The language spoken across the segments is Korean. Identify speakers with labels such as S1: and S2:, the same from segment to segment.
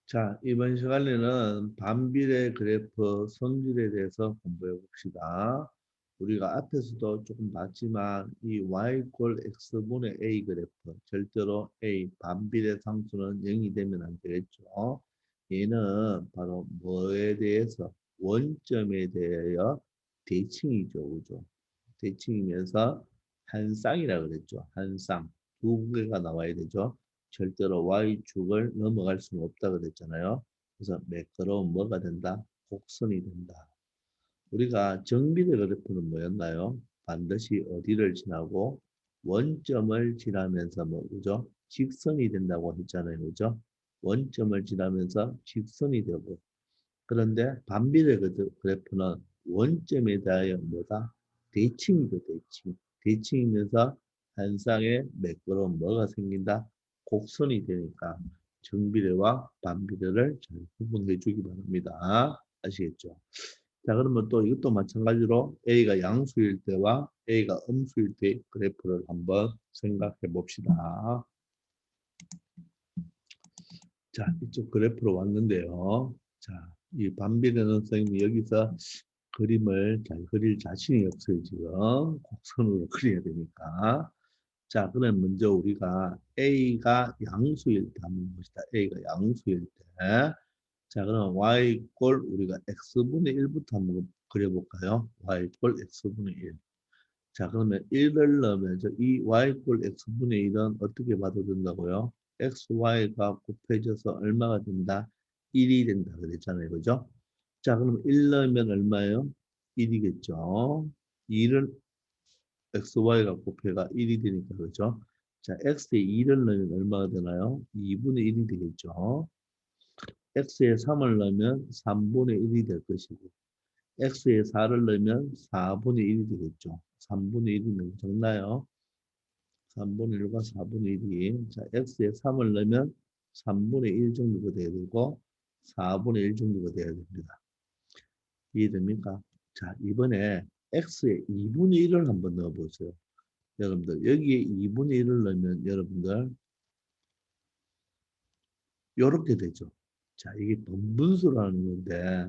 S1: 자, 이번 시간에는 반비례 그래프 성질에 대해서 공부해 봅시다. 우리가 앞에서도 조금 봤지만 이 y 꼴 x분의 a 그래프 절대로 a 반비례 상수는 0이 되면 안 되겠죠. 얘는 바로 뭐에 대해서 원점에 대하여 대칭이죠. 그죠? 대칭이면서 한 쌍이라 그랬죠. 한 쌍. 두 개가 나와야 되죠. 절대로 y축을 넘어갈 수는 없다 그랬잖아요. 그래서 매끄러운 뭐가 된다? 곡선이 된다. 우리가 정비례 그래프는 뭐였나요? 반드시 어디를 지나고 원점을 지나면서 뭐 그죠? 직선이 된다고 했잖아요. 그죠? 원점을 지나면서 직선이 되고 그런데 반비례 그래프는 원점에 대하여 뭐다? 대칭이죠, 대칭. 대칭이면서 한 쌍에 매끄러운 뭐가 생긴다? 곡선이 되니까 정비례와 반비례를 잘 구분해 주기 바랍니다. 아시겠죠? 자, 그러면 또 이것도 마찬가지로 A가 양수일 때와 A가 음수일 때 그래프를 한번 생각해 봅시다. 자, 이쪽 그래프로 왔는데요. 자, 이 반비례는 선생님이 여기서 그림을 잘 그릴 자신이 없어요, 지금. 곡선으로 그려야 되니까. 자, 그럼 먼저 우리가 A가 양수일 때 한번 봅시다. A가 양수일 때. 자, 그럼 Y꼴 우리가 X분의 1부터 한번 그려볼까요? Y꼴 X분의 1. 자, 그러면 1을 넣으면 이 Y꼴 X분의 1은 어떻게 봐도 된다고요? XY가 곱해져서 얼마가 된다? 1이 된다 그랬잖아요. 그죠? 자, 그럼 1 넣으면 얼마예요? 1이겠죠. 2를 XY가 곱해가 1이 되니까 그죠? 자, X에 2를 넣으면 얼마가 되나요? 2분의 1이 되겠죠. X에 3을 넣으면 3분의 1이 될 것이고 X에 4를 넣으면 4분의 1이 되겠죠. 3분의 1이 너무 적나요? 3분의 1과 4분의 1이 자, X에 3을 넣으면 3분의 1 정도가 돼야 되고 4분의 1 정도가 돼야 됩니다. 이해됩니까? 자, 이번에 X에 2분의 1을 한번 넣어보세요. 여러분들 여기에 2분의 1을 넣으면 여러분들 이렇게 되죠. 자, 이게 번분수라는 건데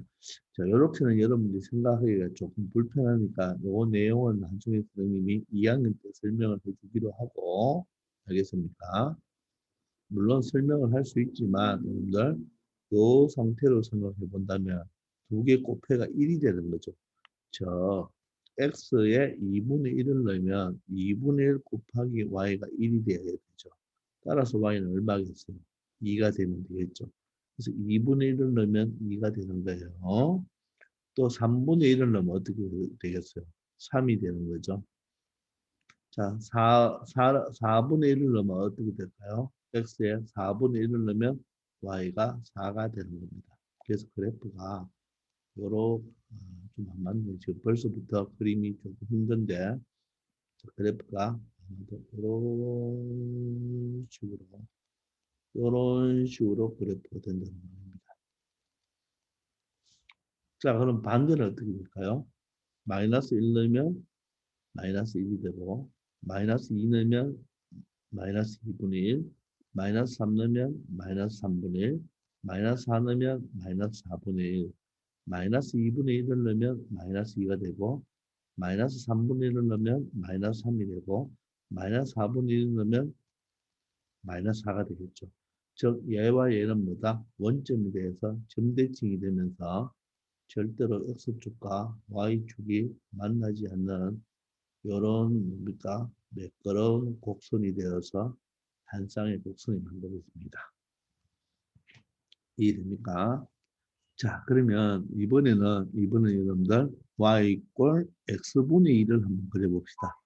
S1: 자, 이렇게는 여러분들이 생각하기가 조금 불편하니까 요 내용은 나중에 선생님이 2학년 때 설명을 해주기로 하고 알겠습니까? 물론 설명을 할 수 있지만 여러분들 요 상태로 생각해 본다면 두 개 곱해가 1이 되는 거죠. 저 x에 2분의 1을 넣으면 2분의 1 곱하기 y가 1이 돼야 되죠. 따라서 y는 얼마겠어요? 2가 되면 되겠죠. 그래서 2분의 1을 넣으면 2가 되는 거예요. 또 3분의 1을 넣으면 어떻게 되겠어요? 3이 되는 거죠. 자, 4분의 1을 넣으면 어떻게 될까요? x에 4분의 1을 넣으면 y가 4가 되는 겁니다. 그래서 그래프가 요렇게 좀 안 맞네. 지금 벌써부터 그림이 조금 힘든데 그래프가 이런 식으로 그래프가 된다는 말입니다. 자, 그럼 반대는 어떻게 될까요? 마이너스 1 넣으면 마이너스 1이 되고 마이너스 2 넣으면 마이너스 2분의 1 마이너스 3 넣으면 마이너스 3분의 1 마이너스 4 넣으면 마이너스 4분의 1 마이너스 2분의 1을 넣으면 마이너스 2가 되고 마이너스 3분의 1을 넣으면 마이너스 3이 되고 마이너스 4분의 1을 넣으면 마이너스 4가 되겠죠. 즉 얘와 얘는 뭐다? 원점에 대해서 점대칭이 되면서 절대로 X축과 Y축이 만나지 않는 이런 뭡니까? 매끄러운 곡선이 되어서 한 쌍의 곡선이 만들어집니다. 이해됩니까? 자, 그러면 이번에는 여러분들 y 꼴 x분의 1을 한번 그려봅시다.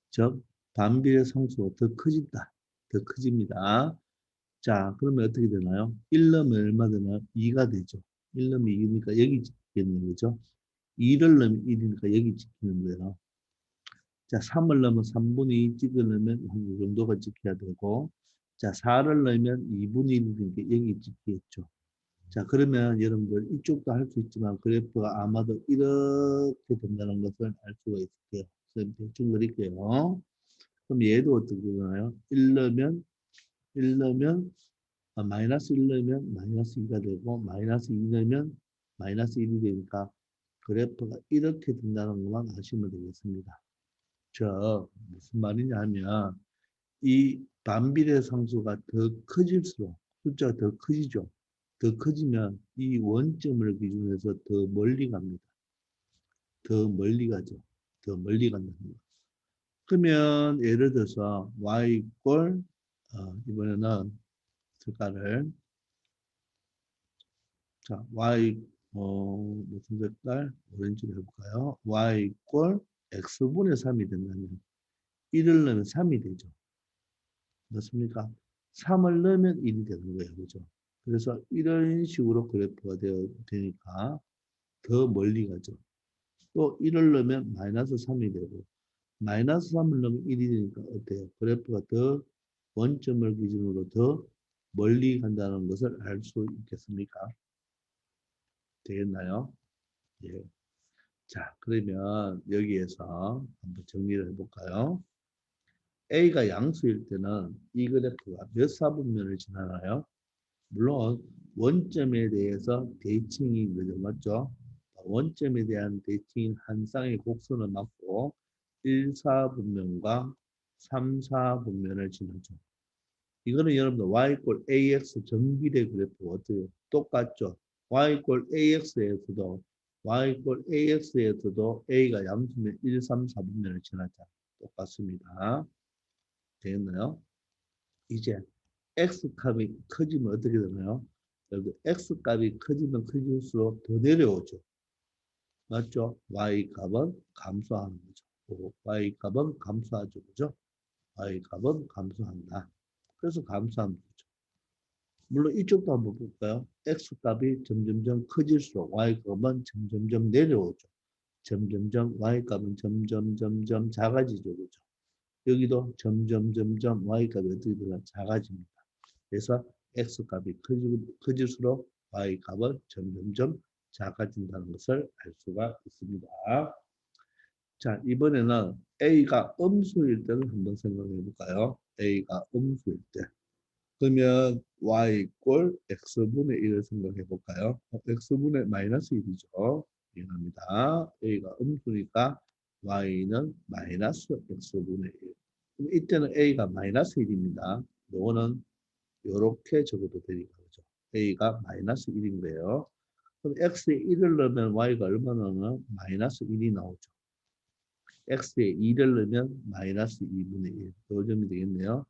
S1: 즉, 반비례 상수가 더 커진다. 더 커집니다. 자, 그러면 어떻게 되나요? 1 넣으면 얼마 되나요? 2가 되죠. 1 넣으면 2니까 여기 찍히는 거죠. 2를 넣으면 1이니까 여기 찍히는 거예요. 자, 3을 넣으면 3분의 2 찍으려면 한 이 정도가 찍혀야 되고, 자, 4를 넣으면 2분의 1이니까 여기 찍히겠죠. 자, 그러면 여러분들 이쪽도 할 수 있지만 그래프가 아마도 이렇게 된다는 것을 알 수가 있을게요. 그래서 대충 그릴게요. 그럼 얘도 어떻게 되나요? 1 넣으면 마이너스 1 넣으면 마이너스 2가 되고 마이너스 2 넣으면 마이너스 1이 되니까 그래프가 이렇게 된다는 것만 아시면 되겠습니다. 저 무슨 말이냐 하면 이 반비례 상수가 더 커질수록 숫자가 더 커지죠. 더 커지면 이 원점을 기준으로 해서 더 멀리 갑니다. 더 멀리 가죠. 더 멀리 간다는 거. 그러면 예를 들어서 y 꼴 이번에는 색깔을 자 y 무슨 색깔 오렌지로 해볼까요? y 꼴 x분의 3이 된다면 1을 넣으면 3이 되죠. 맞습니까? 3을 넣으면 1이 되는 거예요. 그죠? 그래서 이런 식으로 그래프가 되니까 더 멀리 가죠. 또 1을 넣으면 마이너스 3이 되고 마이너스 3을 넣으면 1이 되니까 어때요? 그래프가 더 원점을 기준으로 더 멀리 간다는 것을 알 수 있겠습니까? 되겠나요? 예. 자, 그러면 여기에서 한번 정리를 해볼까요? A가 양수일 때는 이 그래프가 몇 사분면을 지나나요? 물론 원점에 대해서 대칭이 그죠, 맞죠? 원점에 대한 대칭인 한 쌍의 곡선을 맞고 1, 4분면과 3, 4분면을 지나죠. 이거는 여러분들 y 꼴 ax 정비례 그래프 어때요? 똑같죠? y 꼴 ax에서도 y 꼴 ax에서도 a가 양수면 1, 3, 4분면을 지나자. 똑같습니다. 되겠나요? 이제 x값이 커지면 어떻게 되나요? 여기 x값이 커지면 커질수록 더 내려오죠. 맞죠? y값은 감소하는 거죠. y값은 감소하죠. 그죠? y값은 감소한다. 그래서 감소하면 되죠. 물론 이쪽도 한번 볼까요? x값이 점점점 커질수록 y값은 점점점 내려오죠. 점점점 y값은 점점점점 작아지죠. 그죠? 여기도 점점점점 y값이 어떻게 되나 작아집니다. 그래서 x값이 커질수록 y값은 점점점 작아진다는 것을 알 수가 있습니다. 자, 이번에는 a가 음수일 때를 한번 생각해 볼까요? a가 음수일 때. 그러면 y 꼴 x분의 1을 생각해 볼까요? x분의 마이너스 1이죠. 미안합니다. a가 음수니까 y는 마이너스 x분의 1. 그럼 이때는 a가 마이너스 1입니다. 요거는 이렇게 적어도 되니까 그죠? a가 마이너스 1인 거예요. 그럼 x에 1을 넣으면 y가 얼마나 나오나? 마이너스 1이 나오죠. x에 2를 넣으면 마이너스 2분의 1. 요 점이 되겠네요.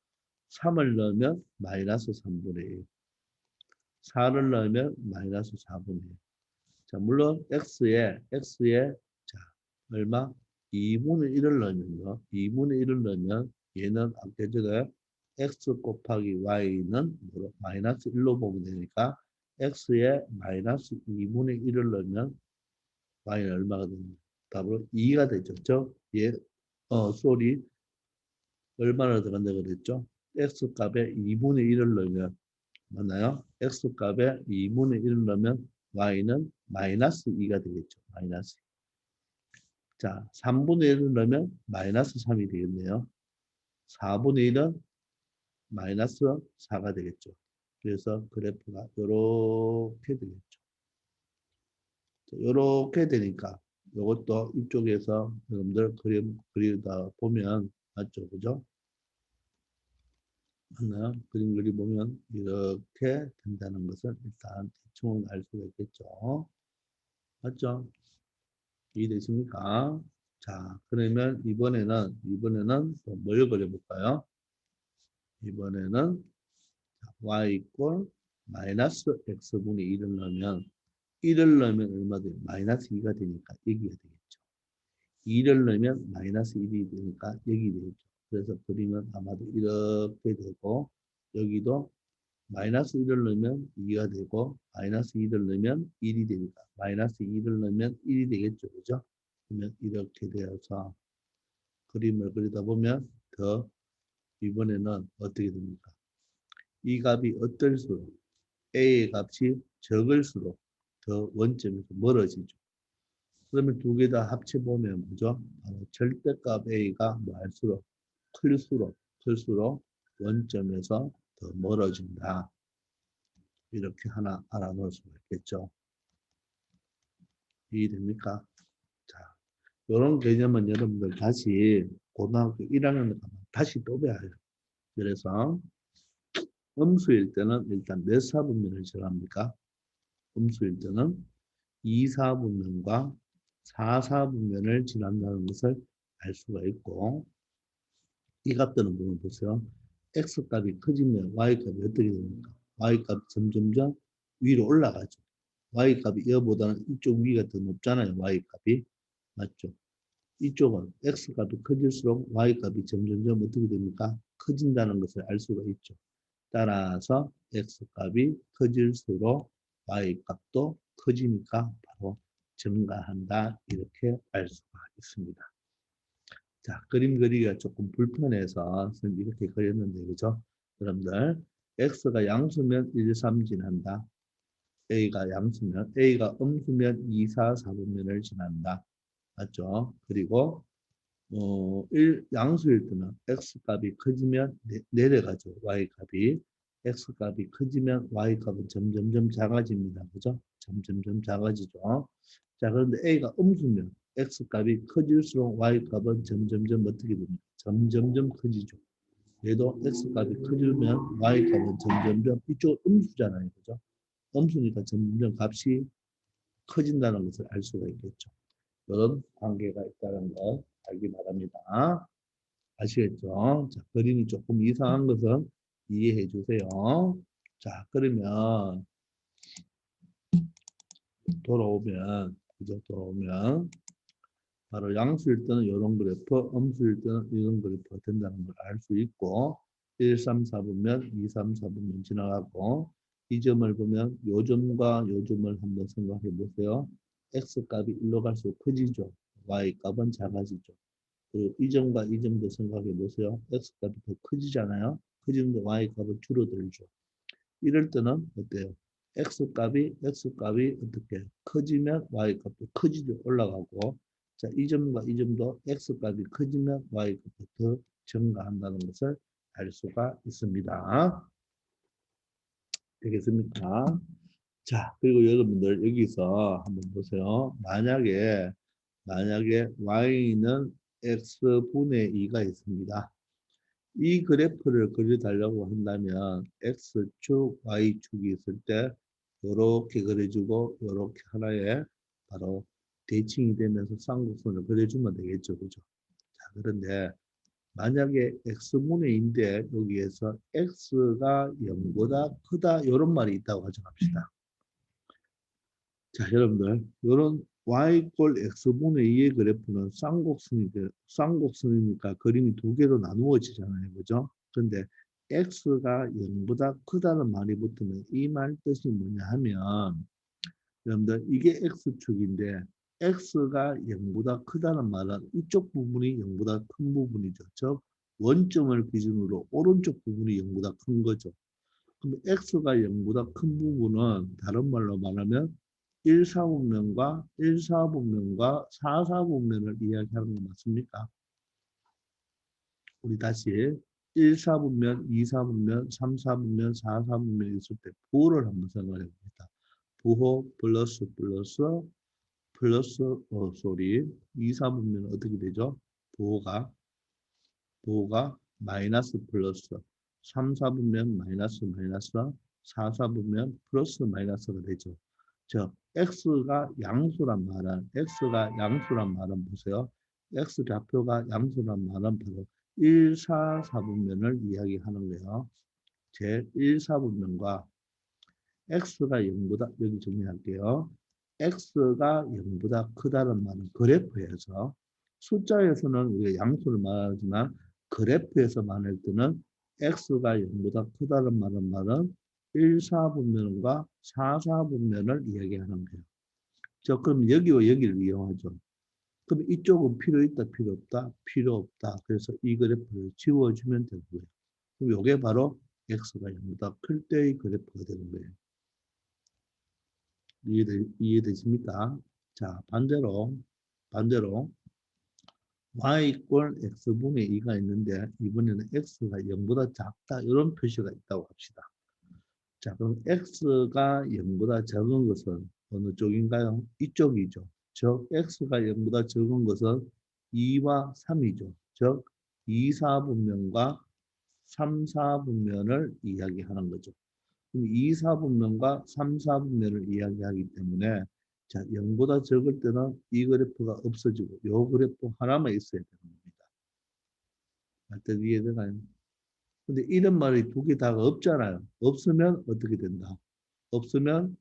S1: 3을 넣으면 마이너스 3분의 1. 4를 넣으면 마이너스 4분의 1. 자, 물론 x에 자, 얼마? 2분의 1을 넣으면요. 2분의 1을 넣으면 얘는 아까 전에 x 곱하기 y는 마이너스 1로 보면 되니까 x에 마이너스 2분의 1을 넣으면 y는 얼마가 됩니까? 답으로 2가 되죠. 예, 쏘리 얼마나 들어간다 그랬죠? x 값에 2분의 1을 넣으면 맞나요? x 값에 2분의 1을 넣으면 y는 마이너스 2가 되겠죠. 마이너스. 자, 3분의 1을 넣으면 마이너스 3이 되겠네요. 4분의 1은 마이너스 4가 되겠죠. 그래서 그래프가 이렇게 되겠죠. 이렇게 되니까 이것도 이쪽에서 여러분들 그림 그리다 보면 맞죠? 그죠? 맞나요? 그림 그리보면 이렇게 된다는 것을 일단 대충은 알 수가 있겠죠. 맞죠? 이해되십니까? 자, 그러면 이번에는 뭘 그려볼까요? 이번에는 y 꼴 마이너스 x분의 1을 넣으면 1을 넣으면 얼마 돼요? 마이너스 2가 되니까 여기가 되겠죠. 2를 넣으면 마이너스 1이 되니까 여기 되겠죠. 그래서 그림은 아마도 이렇게 되고 여기도 마이너스 1을 넣으면 2가 되고 마이너스 2를 넣으면 1이 되니까 마이너스 2를 넣으면 1이 되겠죠. 그죠? 그러면 이렇게 되어서 그림을 그리다 보면 더 이번에는 어떻게 됩니까? 이 값이 어떨수록 A의 값이 적을수록 더 원점에서 멀어지죠. 그러면 두 개 다 합쳐보면 뭐죠? 절대값 A가 뭐 할수록 클수록 원점에서 더 멀어진다. 이렇게 하나 알아놓을 수가 있겠죠. 이해됩니까? 자, 이런 개념은 여러분들 다시 고등학교 1학년 가면 다시 또 배워요. 그래서 음수일 때는 일단 몇 사분면을 정합니까? 음수일 때는 2사분면과 4사분면을 지난다는 것을 알 수가 있고, 이 값들은 보면 보세요. x값이 커지면 y값이 어떻게 됩니까? y값이 점점점 위로 올라가죠. y값이 이거보다는 이쪽 위가 더 높잖아요. y값이. 맞죠? 이쪽은 x값이 커질수록 y값이 점점점 어떻게 됩니까? 커진다는 것을 알 수가 있죠. 따라서 x값이 커질수록 y값도 커지니까 바로 증가한다. 이렇게 알 수가 있습니다. 자, 그림 그리기가 조금 불편해서 이렇게 그렸는데, 그죠? 여러분들, x가 양수면 1, 3 지난다. a가 양수면, a가 음수면 2, 4, 4분면을 지난다. 맞죠? 그리고 양수일 때는 x값이 커지면 내려가죠. y값이. x값이 커지면 y값은 점점점 작아집니다. 그죠? 점점점 작아지죠. 자, 그런데 a가 음수면 x값이 커질수록 y값은 점점점 어떻게 됩니까? 점점점 커지죠. 얘도 x값이 커지면 y값은 점점점 이쪽 음수잖아요. 그죠? 음수니까 점점점 값이 커진다는 것을 알 수가 있겠죠. 이런 관계가 있다는 거 알기 바랍니다. 아시겠죠? 자, 그림이 조금 이상한 것은 이해해 주세요. 자, 그러면 그죠? 돌아오면 바로 양수일 때는 이런 그래프, 음수일 때는 이런 그래프가 된다는 걸 알 수 있고 1, 3, 4분면, 2, 3, 4분면 지나가고 이 점을 보면 요 점과 요 점을 한번 생각해 보세요. x값이 1로 갈수록 커지죠. y값은 작아지죠. 그리고 이 점과 이 점도 생각해 보세요. x값이 더 커지잖아요. 커지는데 y값은 줄어들죠. 이럴 때는 어때요? x값이 어떻게 커지면 y값도 커지죠. 올라가고 자, 이 점과 이 점도 x값이 커지면 y값도 더 증가한다는 것을 알 수가 있습니다. 되겠습니까? 자, 그리고 여러분들 여기서 한번 보세요. 만약에 y는 x분의 2가 있습니다. 이 그래프를 그려달라고 한다면 x축, y축이 있을 때 이렇게 그려주고 이렇게 하나의 바로 대칭이 되면서 쌍곡선을 그려주면 되겠죠. 그죠? 자, 그런데 만약에 x분의 2인데 여기에서 x가 0보다 크다 이런 말이 있다고 가정합시다. 자, 여러분들 이런 y 꼴 x분의 2의 그래프는 쌍곡선이니까 그림이 두 개로 나누어지잖아요. 그죠? 근데 x가 0보다 크다는 말이 붙으면 이 말 뜻이 뭐냐 하면 여러분들 이게 x축인데 x가 0보다 크다는 말은 이쪽 부분이 0보다 큰 부분이죠. 즉 원점을 기준으로 오른쪽 부분이 0보다 큰 거죠. 그럼 x가 0보다 큰 부분은 다른 말로 말하면 1사분면과 1사분면과 4사분면을 이야기하는 거 맞습니까? 우리 다시 1사분면, 2사분면, 3사분면, 4사분면 있을 때 부호를 한번 생각해 봅니다. 부호 플러스 2사분면 어떻게 되죠? 부호가 마이너스 플러스 3사분면 마이너스 4사분면 플러스 마이너스가 되죠. 즉 x가 양수란 말은 보세요. x 좌표가 양수란 말은 바로 1, 4, 4분면을 이야기하는 거예요. 제 1, 4분면과 x가 0보다 여기 정리할게요. x가 0보다 크다는 말은 그래프에서 숫자에서는 우리가 양수를 말하지만 그래프에서 말할 때는 x가 0보다 크다는 말은 1, 4분면과 4, 4분면을 이야기하는 거예요. 자, 그럼 여기와 여기를 이용하죠. 그럼 이쪽은 필요 있다, 필요 없다? 필요 없다. 그래서 이 그래프를 지워주면 되고요. 그럼 이게 바로 x가 0보다 클 때의 그래프가 되는 거예요. 이해되십니까? 자, 반대로 y 꼴 x분의 2가 있는데 이번에는 x가 0보다 작다 이런 표시가 있다고 합시다. 자, 그럼 x가 0보다 적은 것은 어느 쪽인가요? 이쪽이죠. 즉, x가 0보다 적은 것은 2와 3이죠. 즉, 2, 4분면과 3, 4분면을 이야기하는 거죠. 그럼 2, 4분면과 3, 4분면을 이야기하기 때문에 자, 0보다 적을 때는 이 그래프가 없어지고 이 그래프 하나만 있어야 되는 겁니다. 말뜻 이해되나요? 근데 이런 말이 두 개 다가 없잖아요. 없으면 어떻게 된다? 없으면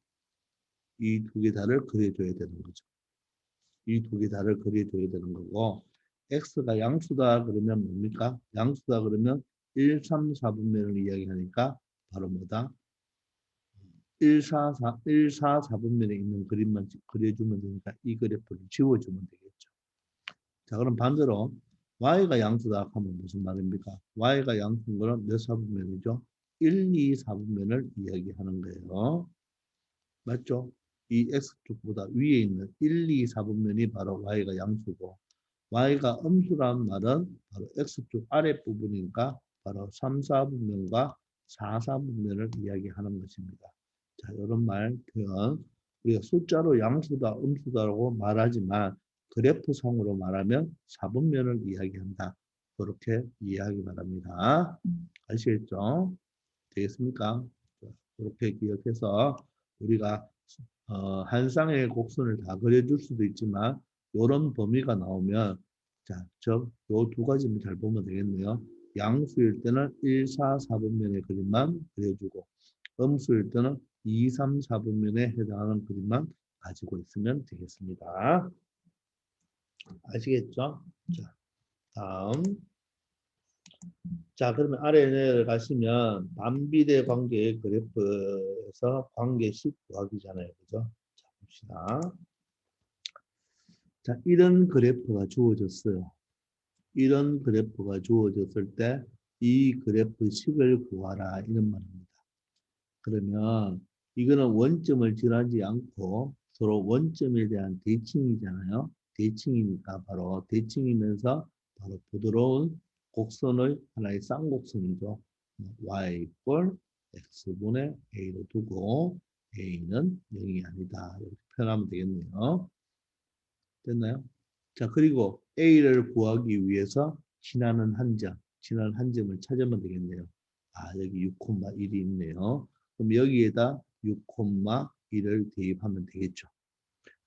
S1: 이 두 개 다를 그려줘야 되는 거죠. 이 두 개 다를 그려줘야 되는 거고 x가 양수다 그러면 뭡니까? 양수다 그러면 1, 3, 4분면을 이야기하니까 바로 뭐다? 1, 4, 4분면에 있는 그림만 그려주면 되니까 이 그래프를 지워주면 되겠죠. 자, 그럼 반대로 y가 양수다 하면 무슨 말입니까? y가 양수인 거는 몇 사분면이죠? 1, 2, 4분면을 이야기하는 거예요. 맞죠? 이 x축보다 위에 있는 1, 2, 4분면이 바로 y가 양수고 y가 음수란 말은 바로 x축 아랫부분이니까 바로 3, 4분면과 4, 4분면을 이야기하는 것입니다. 자, 이런 말 표현 우리가 숫자로 양수다, 음수다라고 말하지만 그래프상으로 말하면 4분면을 이야기한다. 그렇게 이해하기 바랍니다. 아시겠죠? 되겠습니까? 그렇게 기억해서 우리가 한 쌍의 곡선을 다 그려줄 수도 있지만 이런 범위가 나오면 자, 요 두 가지만 잘 보면 되겠네요. 양수일 때는 1, 4, 4분면의 그림만 그려주고 음수일 때는 2, 3, 4분면에 해당하는 그림만 가지고 있으면 되겠습니다. 아시겠죠? 자, 다음. 자, 그러면 아래 내려가시면 반비례 관계의 그래프에서 관계식 구하기잖아요. 그죠? 자, 봅시다. 자, 이런 그래프가 주어졌어요. 이런 그래프가 주어졌을 때 이 그래프 식을 구하라 이런 말입니다. 그러면 이거는 원점을 지나지 않고 서로 원점에 대한 대칭이잖아요. 대칭이니까 바로 대칭이면서 바로 부드러운 곡선의 하나의 쌍곡선이죠. y 꼴 x분의 a로 두고 a는 0이 아니다. 이렇게 표현하면 되겠네요. 됐나요? 자, 그리고 a를 구하기 위해서 지나는 한 점을 찾으면 되겠네요. 아, 여기 6,1이 있네요. 그럼 여기에다 6,1을 대입하면 되겠죠.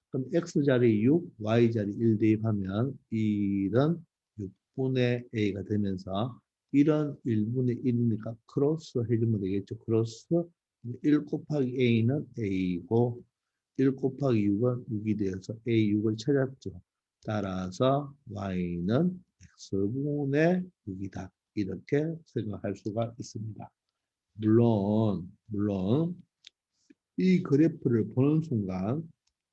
S1: 그럼 x자리 6, y자리 1 대입하면 1은 6분의 a가 되면서 1은 1분의 1이니까 크로스 해주면 되겠죠. 크로스 1 곱하기 a는 a고 1 곱하기 6은 6이 되어서 a6을 찾았죠. 따라서 y는 x분의 6이다. 이렇게 생각할 수가 있습니다. 물론 이 그래프를 보는 순간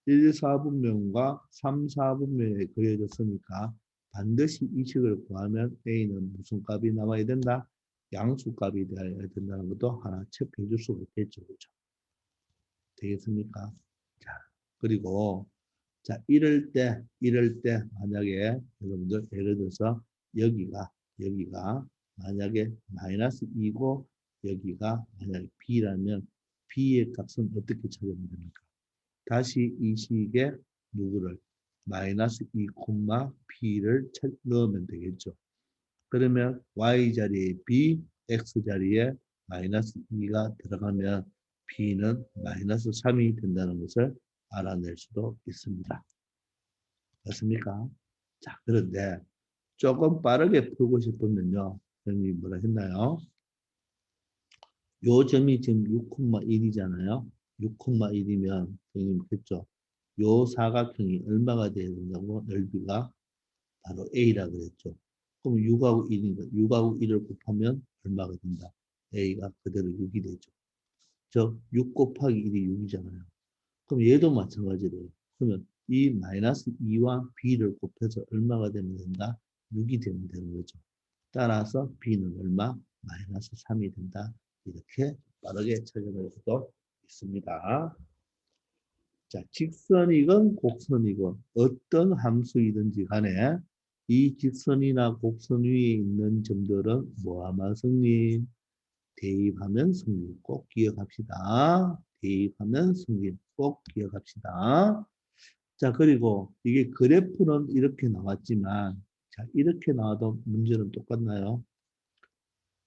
S1: 1, 4분면과 3, 4분면에 그려졌으니까 반드시 이 식을 구하면 a는 무슨 값이 나와야 된다? 양수값이 되어야 된다는 것도 하나 체크해 줄 수가 있겠죠. 그렇죠? 되겠습니까? 자, 그리고 자, 이럴 때 만약에 여러분들 예를 들어서 여기가 만약에 마이너스 2고 여기가 만약에 b라면 b의 값은 어떻게 찾으면 됩니까? 다시 이 식에 누구를 마이너스 2, b를 넣으면 되겠죠. 그러면 y자리에 b, x자리에 마이너스 2가 들어가면 b는 마이너스 3이 된다는 것을 알아낼 수도 있습니다. 맞습니까? 자, 그런데 조금 빠르게 풀고 싶으면요. 선생님이 뭐라 했나요? 요 점이 지금 6,1이잖아요. 6,1이면 선생님 했죠. 요 사각형이 얼마가 돼야 된다고? 넓이가 바로 A라 그랬죠. 그럼 6하고 1이니까 6하고 1을 곱하면 얼마가 된다? A가 그대로 6이 되죠. 즉, 6 곱하기 1이 6이잖아요. 그럼 얘도 마찬가지로요. 그러면 이 마이너스 2와 b를 곱해서 얼마가 되면 된다? 6이 되면 되는 거죠. 따라서 b는 얼마? 마이너스 3이 된다. 이렇게 빠르게 찾아낼 수도 있습니다. 자, 직선이건 곡선이건 어떤 함수이든지 간에 이 직선이나 곡선 위에 있는 점들은 뭐하마 성님? 대입하면 승리 꼭 기억합시다. 대입하면 승리 꼭 기억합시다. 자, 그리고 이게 그래프는 이렇게 나왔지만, 자, 이렇게 나와도 문제는 똑같나요?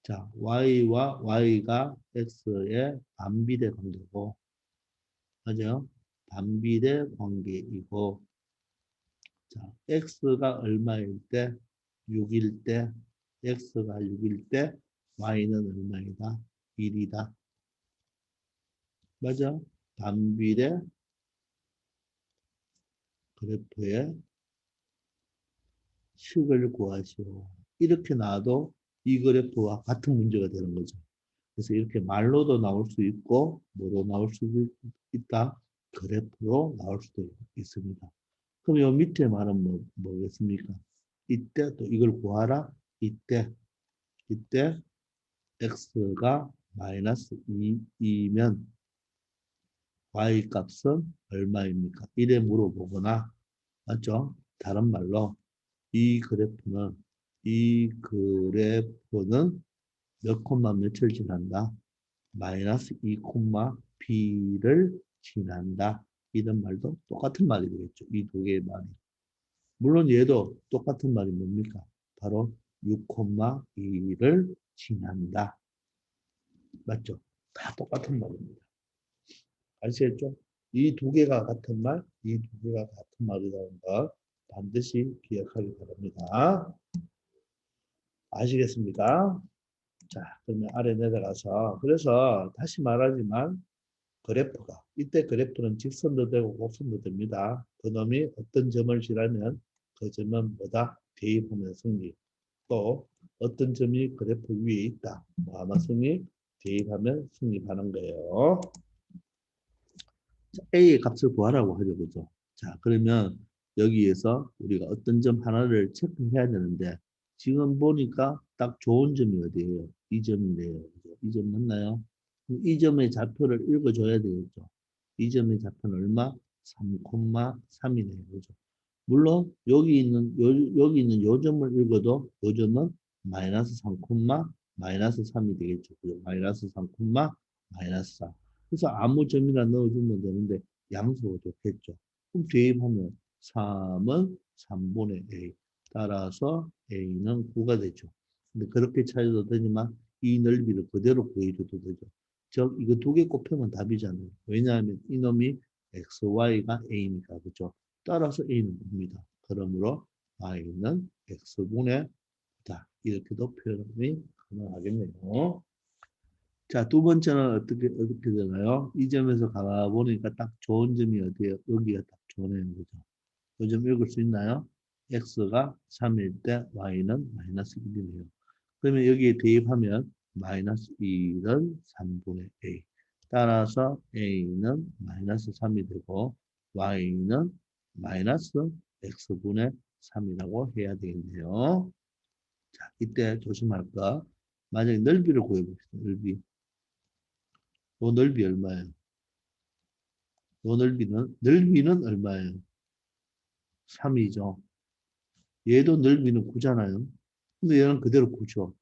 S1: 자, y와 y가 x의 반비례 관계고, 맞아요? 반비례 관계이고, 자, x가 얼마일 때? 6일 때, x가 6일 때, y는 얼마이다? 1이다. 맞아? 반비례 그래프의 식을 구하시오. 이렇게 나와도 이 그래프와 같은 문제가 되는 거죠. 그래서 이렇게 말로도 나올 수 있고, 뭐로 나올 수도 있다? 그래프로 나올 수도 있습니다. 그럼 요 밑에 말은 뭐겠습니까? 이때 또 이걸 구하라. 이때 x가 마이너스 2이면 y 값은 얼마입니까? 이래 물어보거나, 맞죠? 다른 말로 이 그래프는 몇 콤마 며칠 지난다? 마이너스 2 콤마 b를 지난다. 이런 말도 똑같은 말이 되겠죠. 이 두 개의 말이. 물론 얘도 똑같은 말이 뭡니까? 바로 6 콤마 2를 지난다. 맞죠? 다 똑같은 말입니다. 아시겠죠? 이 두 개가 같은 말, 이 두 개가 같은 말이라는 걸 반드시 기억하기 바랍니다. 아시겠습니까? 자, 그러면 아래 내려가서, 그래서 다시 말하지만, 그래프가, 이때 그래프는 직선도 되고 곡선도 됩니다. 그놈이 어떤 점을 지나면 그 점은 뭐다? 대입하면 승리. 또 어떤 점이 그래프 위에 있다. 뭐하면 승리? 대입하면 승리하는 거예요. 자, A의 값을 구하라고 하죠. 그죠? 자, 그러면 여기에서 우리가 어떤 점 하나를 체크해야 되는데 지금 보니까 딱 좋은 점이 어디예요? 이 점이네요. 그죠? 이 점 맞나요? 이 점의 좌표를 읽어줘야 되겠죠. 이 점의 좌표는 얼마? 3,3이네요. 그죠? 물론 여기 있는 요 점을 읽어도 요 점은 마이너스 3, 마이너스 3이 되겠죠. 그죠? 마이너스 3, 마이너스 4. 그래서 아무 점이나 넣어주면 되는데 양수가 좋겠죠. 그럼 대입하면 3은 3분의 A. 따라서 A는 9가 되죠. 근데 그렇게 찾아도 되지만 이 넓이를 그대로 구해줘도 되죠. 즉 이거 두 개 곱하면 답이잖아요. 왜냐하면 이놈이 X, Y가 A니까 그죠. 따라서 A는 9입니다. 그러므로 Y는 X분의 9다. 이렇게도 표현이 가능하겠네요. 자, 두 번째는 어떻게 되나요? 이 점에서 가보니까 딱 좋은 점이 어디에요? 여기가 딱 좋네요. 그죠? 이 점 읽을 수 있나요? x가 3일 때 y는 마이너스 1이네요. 그러면 여기에 대입하면 마이너스 1은 3분의 a. 따라서 a는 마이너스 3이 되고 y는 마이너스 x분의 3이라고 해야 되겠네요. 자, 이때 조심할 거. 만약에 넓이를 구해봅시다. 넓이 얼마예요? 넓이는 얼마예요? 3이죠. 얘도 넓이는 9잖아요. 근데 얘는 그대로 9죠.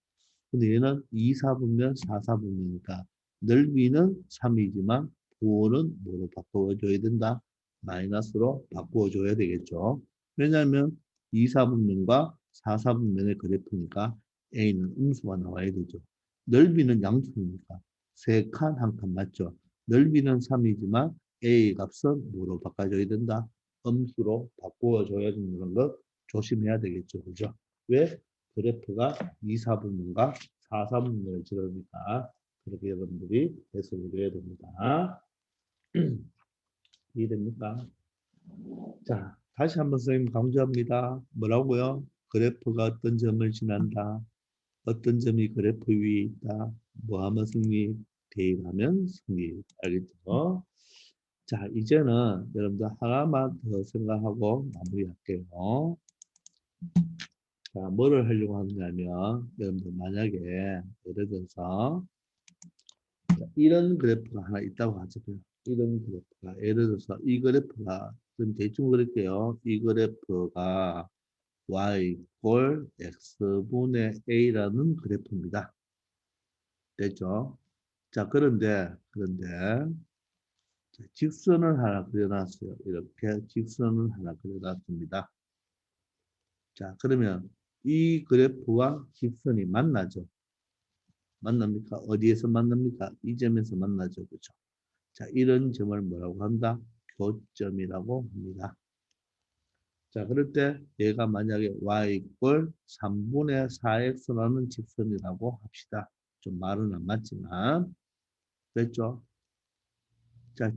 S1: 근데 얘는 2, 4분면 4, 4분면이니까 넓이는 3이지만 부호는 뭐로 바꿔줘야 된다? 마이너스로 바꿔줘야 되겠죠. 왜냐하면 2, 4분면과 4, 4분면의 그래프니까 A는 음수가 나와야 되죠. 넓이는 양수니까 3칸, 1칸 맞죠? 넓이는 3이지만 A 값은 뭐로 바꿔줘야 된다? 음수로 바꿔줘야 된다는 것 조심해야 되겠죠. 그죠? 왜? 그래프가 2, 4분면과 4, 4분면을 지르니까 그렇게 여러분들이 해석을 해야 됩니다. 이해됩니까? 자, 다시 한번 선생님 강조합니다. 뭐라고요? 그래프가 어떤 점을 지난다. 어떤 점이 그래프 위에 있다. 뭐하면 승리, 대입하면 승리. 알겠죠? 자, 이제는 여러분들 하나만 더 생각하고 마무리할게요. 자, 뭐를 하려고 하냐면, 여러분들 만약에, 예를 들어서, 이런 그래프가 하나 있다고 하죠. 이런 그래프가, 예를 들어서 이 그래프가, 좀 대충 그릴게요. 이 그래프가 y 꼴 x분의 a라는 그래프입니다. 됐죠? 자, 그런데 직선을 하나 그려놨어요. 이렇게 직선을 하나 그려놨습니다. 자, 그러면 이 그래프와 직선이 만나죠. 만납니까? 어디에서 만납니까? 이 점에서 만나죠. 그죠? 자, 이런 점을 뭐라고 한다? 교점이라고 합니다. 자, 그럴 때 얘가 만약에 y 이꼴 3분의 4x라는 직선이라고 합시다. 좀 말은 안 맞지만 됐죠? 자,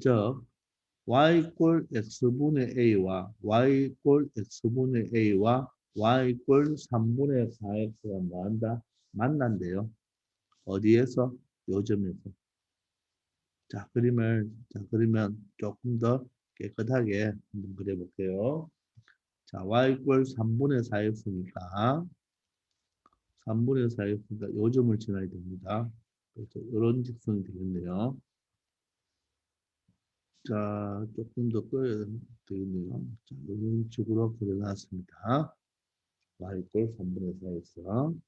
S1: y 이꼴 x분의 a와 y 이꼴 x분의 a와 y 이꼴 3분의 4x가 뭐한다? 만난대요. 어디에서? 요 점에서. 그러면 조금 더 깨끗하게 한번 그려볼게요. 자, y 이꼴 3분의 4x니까 3분의 4x니까 요 점을 지나야 됩니다. 그래서 이런 직선이 되겠네요. 자, 조금 더 꺼야 되겠네요. 자, 이런 식으로 그려놨습니다. y 이꼴 3분의 4x.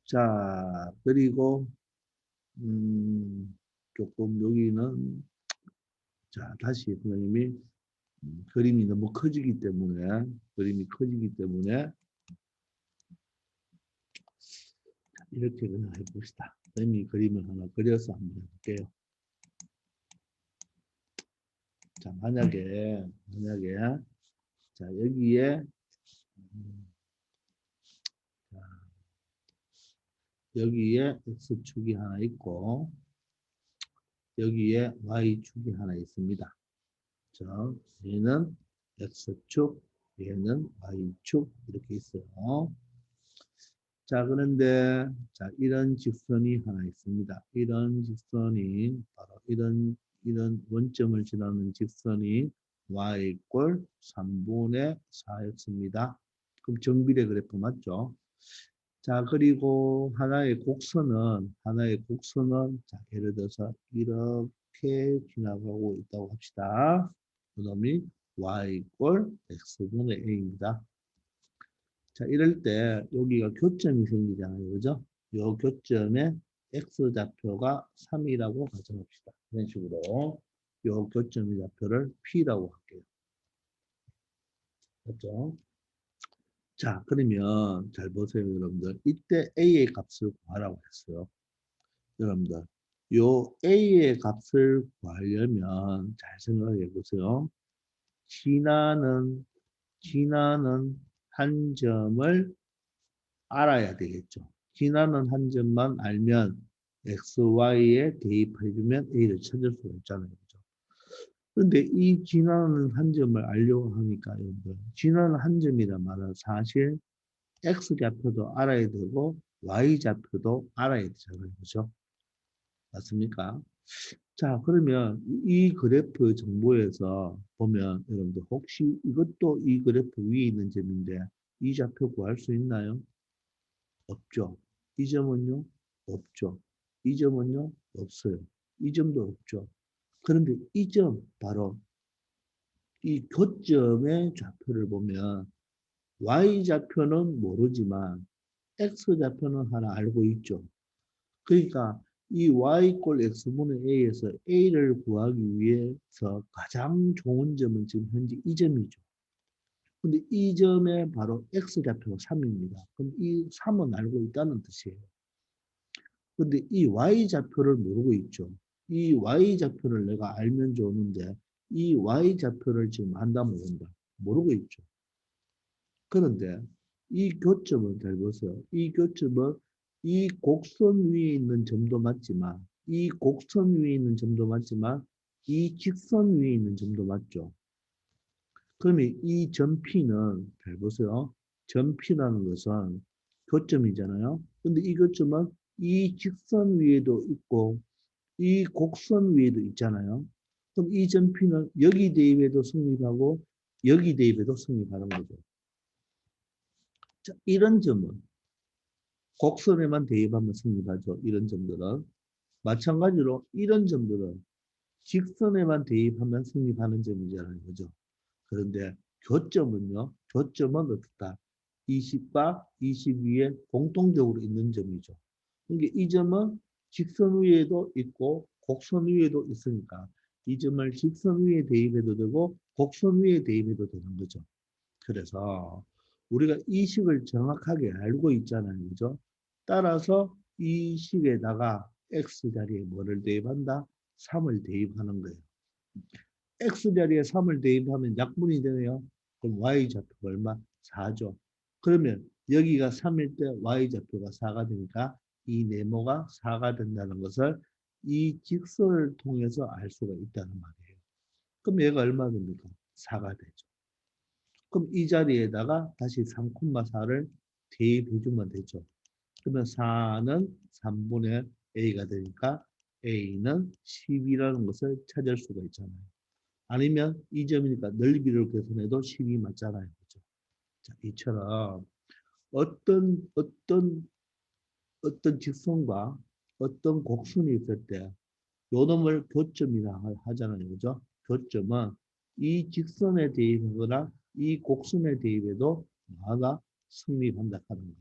S1: 자, 그리고 조금 여기는 자, 다시 선생님이 그림이 너무 그림이 커지기 때문에 이렇게 그냥 해봅시다. 선생님이 그림을 하나 그려서 한번 해볼게요. 자, 만약에 자, 여기에 자, 여기에 x축이 하나 있고 여기에 y축이 하나 있습니다. 자, 얘는 x축, 얘는 y축 이렇게 있어요. 자, 그런데 자, 이런 직선이 하나 있습니다. 이런 직선이 바로 이런 원점을 지나는 직선이 y 이꼴 3분의 4x입니다. 그럼 정비례 그래프 맞죠? 자, 그리고 하나의 곡선은 자, 예를 들어서 이렇게 지나가고 있다고 합시다. 그놈이 y 이꼴 x분의 a입니다. 자, 이럴 때 여기가 교점이 생기잖아요. 그죠? 요 교점에 x좌표가 3이라고 가정합시다. 이런 식으로 요 교점의 좌표를 p라고 할게요. 맞죠? 자, 그러면 잘 보세요, 여러분들. 이때 a의 값을 구하라고 했어요. 여러분들, 요 a의 값을 구하려면 잘 생각해 보세요. 지나는 한 점을 알아야 되겠죠. 지나는 한 점만 알면 x, y에 대입해주면 a를 찾을 수가 있잖아요. 그죠? 그런데 이 지나는 한 점을 알려고 하니까 여러분들, 지나는 한 점이란 말은 사실 x좌표도 알아야 되고 y좌표도 알아야 되잖아요. 그죠? 맞습니까? 자, 그러면 이 그래프 정보에서 보면 여러분들 혹시 이것도 이 그래프 위에 있는 점인데 이 좌표 구할 수 있나요? 없죠. 이 점은요? 없죠. 이 점은요? 없어요. 이 점도 없죠. 그런데 이 점, 바로 이 교점의 좌표를 보면 y좌표는 모르지만 x좌표는 하나 알고 있죠. 그러니까 이 y 꼴 x분의 a에서 a를 구하기 위해서 가장 좋은 점은 지금 현재 이 점이죠. 근데 이 점에 바로 x좌표가 3입니다. 그럼 이 3은 알고 있다는 뜻이에요. 근데 이 y좌표를 모르고 있죠. 이 y좌표를 내가 알면 좋은데 이 y좌표를 지금 안다 모른다. 모르고 있죠. 그런데 이 교점을 잘 보세요. 이 교점은 이 곡선 위에 있는 점도 맞지만 이 곡선 위에 있는 점도 맞지만 이 직선 위에 있는 점도 맞죠. 그러면 이 점 P는 잘 보세요. 점 P라는 것은 교점이잖아요. 근데 이 교점은 이 직선 위에도 있고 이 곡선 위에도 있잖아요. 그럼 이 점 P는 여기 대입에도 성립하고 여기 대입에도 성립하는 거죠. 자, 이런 점은 곡선에만 대입하면 성립하죠. 이런 점들은. 마찬가지로 이런 점들은 직선에만 대입하면 성립하는 점이잖아요. 그죠? 그런데 교점은 어떻다? 20과 22에 공통적으로 있는 점이죠. 그러니까 이 점은 직선 위에도 있고 곡선 위에도 있으니까 이 점을 직선 위에 대입해도 되고 곡선 위에 대입해도 되는 거죠. 그래서 우리가 이 식을 정확하게 알고 있잖아요. 그죠? 따라서 이 식에다가 x자리에 뭐를 대입한다? 3을 대입하는 거예요. x자리에 3을 대입하면 약분이 되네요. 그럼 y좌표가 얼마? 4죠. 그러면 여기가 3일 때 y좌표가 4가 되니까 이 네모가 4가 된다는 것을 이 직선을 통해서 알 수가 있다는 말이에요. 그럼 얘가 얼마 됩니까? 4가 되죠. 그럼 이 자리에다가 다시 3,4를 대입해주면 되죠. 그러면 4는 3분의 a가 되니까 a는 10이라는 것을 찾을 수가 있잖아요. 아니면 이 점이니까 넓이를 계산해도 10이 맞잖아요. 그죠? 자, 이처럼 어떤 직선과 어떤 곡선이 있을 때 요놈을 교점이라 하잖아요. 그죠? 교점은 이 직선에 대입하거나 이 곡선에 대입해도 뭐가 성립한다 하는 거.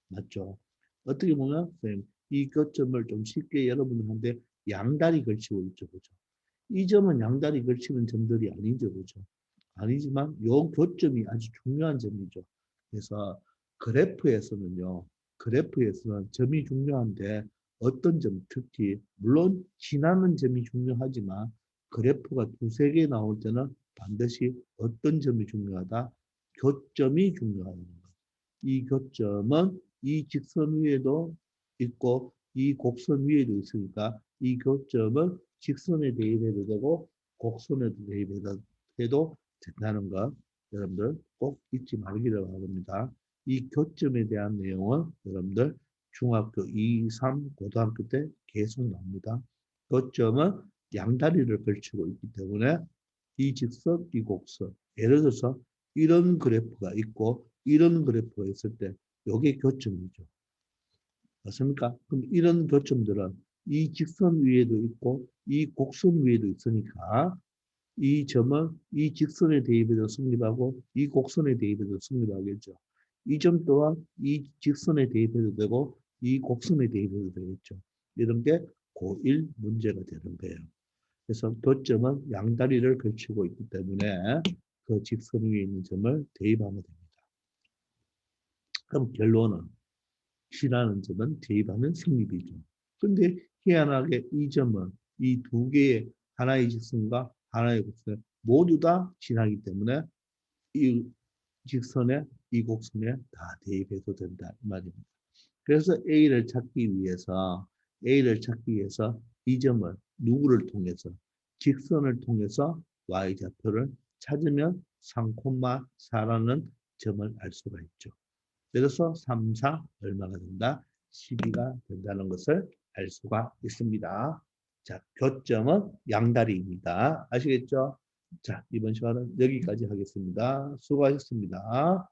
S1: 맞죠? 어떻게 보면 선생님, 이 교점을 좀 쉽게 여러분들한테 양다리 걸치고 있죠. 그죠? 이 점은 양다리 걸치는 점들이 아니죠. 그죠? 아니지만 요 교점이 아주 중요한 점이죠. 그래서 그래프에서는요. 그래프에서는 점이 중요한데 어떤 점, 특히 물론 지나는 점이 중요하지만 그래프가 두세 개 나올 때는 반드시 어떤 점이 중요하다? 교점이 중요하다는 거예요. 이 교점은 이 직선 위에도 있고 이 곡선 위에도 있으니까 이 교점은 직선에 대입해도 되고 곡선에도 대입해도 된다는 것 여러분들 꼭 잊지 말기를 바랍니다. 이 교점에 대한 내용은 여러분들 중학교 2, 3, 고등학교 때 계속 나옵니다. 교점은 양다리를 걸치고 있기 때문에 이 직선, 이 곡선. 예를 들어서 이런 그래프가 있고 이런 그래프가 있을 때 이게 교점이죠. 맞습니까? 그럼 이런 교점들은 이 직선 위에도 있고 이 곡선 위에도 있으니까 이 점은 이 직선에 대입해서 성립하고 이 곡선에 대입해서 성립하겠죠. 이 점 또한 이 직선에 대입해도 되고 이 곡선에 대입해도 되겠죠. 이런 게 고1 문제가 되는 거예요. 그래서 교점은 양다리를 걸치고 있기 때문에 그 직선 위에 있는 점을 대입하면 됩니다. 그럼 결론은 C라는 점은 대입하면 성립이죠. 근데 희한하게 이 점은 이 두 개의 하나의 직선과 하나의 곡선 모두 다 지나기 때문에 이 직선에 이 곡선에 다 대입해도 된다 이 말입니다. 그래서 A를 찾기 위해서 이 점을 누구를 통해서 직선을 통해서 y좌표를 찾으면 3,4라는 점을 알 수가 있죠. 그래서 3, 4 얼마가 된다? 12가 된다는 것을 알 수가 있습니다. 자, 교점은 양다리입니다. 아시겠죠? 자, 이번 시간은 여기까지 하겠습니다. 수고하셨습니다.